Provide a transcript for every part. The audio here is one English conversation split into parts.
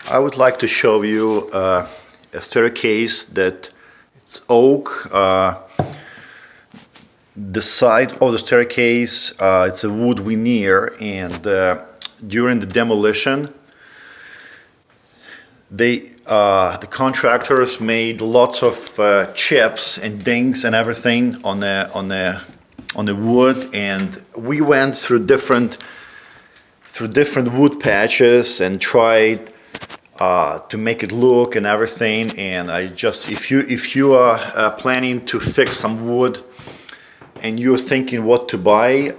I would like to show you a staircase that it's oak. The side of the staircase, it's a wood veneer, and during the demolition, the contractors made lots of chips and dings and everything on the wood, and we went through different wood patches and tried to make it look and everything. And if you are planning to fix some wood and you're thinking what to buy,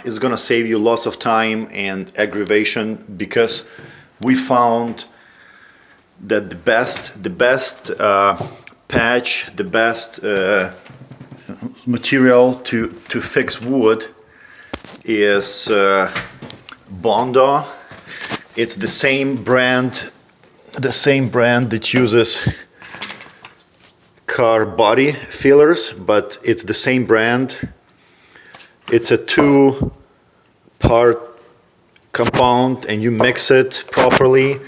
it's gonna save you lots of time and aggravation, because we found that the best patch, the best material to fix wood is Bondo. It's the same brand that uses car body fillers, but it's the same brand. It's a 2-part compound, and you mix it properly.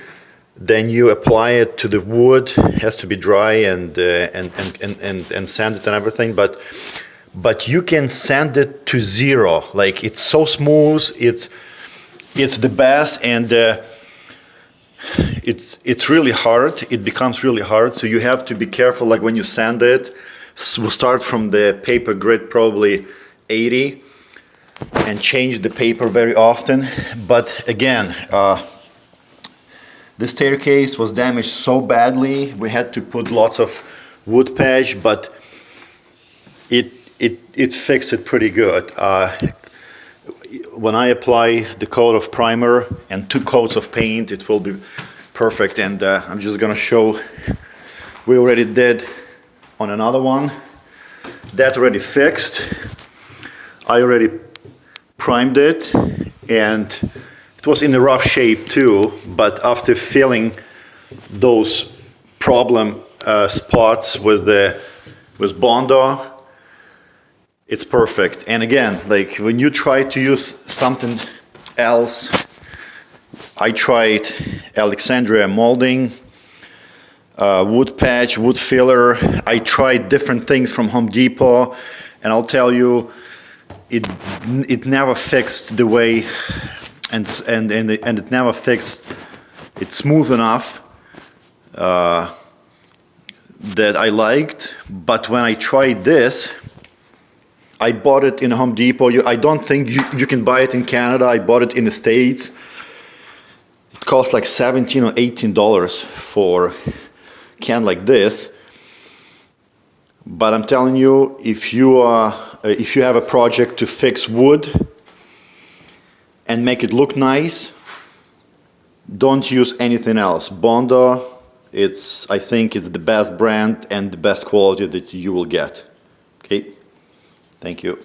Then you apply it to the wood. It has to be dry and sand it and everything. But you can sand it to zero. Like, it's so smooth. It's the best, and it's really hard. It becomes really hard. So you have to be careful. Like, when you sand it, we'll start from the paper grit, probably 80, and change the paper very often. But again, the staircase was damaged so badly, we had to put lots of wood patch, but it fixed it pretty good. When I apply the coat of primer and 2 coats of paint, it will be perfect. And I'm just gonna show, we already did on another one. That already fixed. I already primed it, and it was in a rough shape too, but after filling those problem spots with Bondo, it's perfect. And again, like, when you try to use something else, I tried Alexandria molding, wood patch, wood filler. I tried different things from Home Depot, and I'll tell you, it never fixed the way. And it never fixed it smooth enough that I liked. But when I tried this, I bought it in Home Depot. I don't think you can buy it in Canada. I bought it in the States. It cost like $17 or $18 for a can like this. But I'm telling you, if you have a project to fix wood and make it look nice, don't use anything else. Bondo, I think it's the best brand and the best quality that you will get. Okay, thank you.